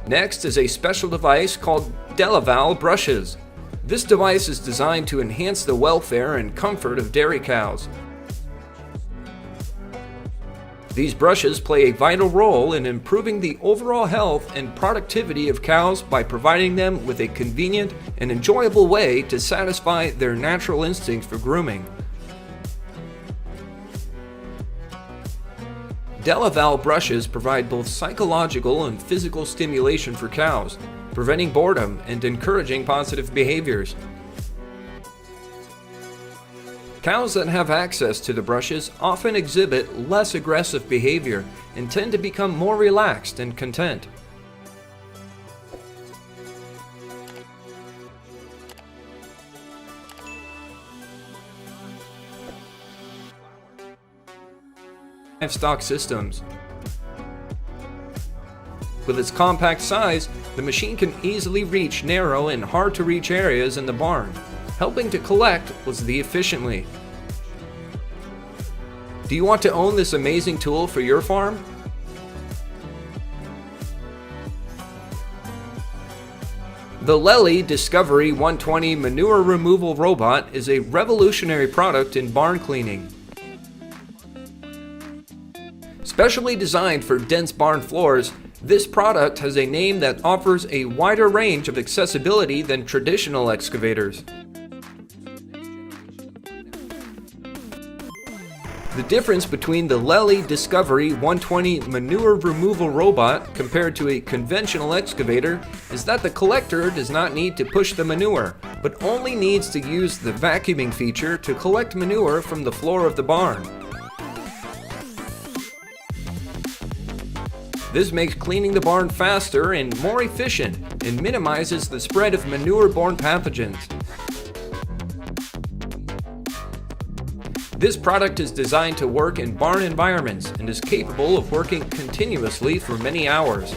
Next is a special device called Delaval brushes. This device is designed to enhance the welfare and comfort of dairy cows. These brushes play a vital role in improving the overall health and productivity of cows by providing them with a convenient and enjoyable way to satisfy their natural instincts for grooming. Delaval brushes provide both psychological and physical stimulation for cows, preventing boredom and encouraging positive behaviors. Cows that have access to the brushes often exhibit less aggressive behavior and tend to become more relaxed and content. Livestock systems. With its compact size, the machine can easily reach narrow and hard-to-reach areas in the barn, helping to collect wastely efficiently. Do you want to own this amazing tool for your farm? The Lely Discovery 120 manure removal robot is a revolutionary product in barn cleaning. Specially designed for dense barn floors, this product has a name that offers a wider range of accessibility than traditional excavators. The difference between the Lely Discovery 120 manure removal robot compared to a conventional excavator is that the collector does not need to push the manure, but only needs to use the vacuuming feature to collect manure from the floor of the barn. This makes cleaning the barn faster and more efficient and minimizes the spread of manure-borne pathogens. This product is designed to work in barn environments and is capable of working continuously for many hours.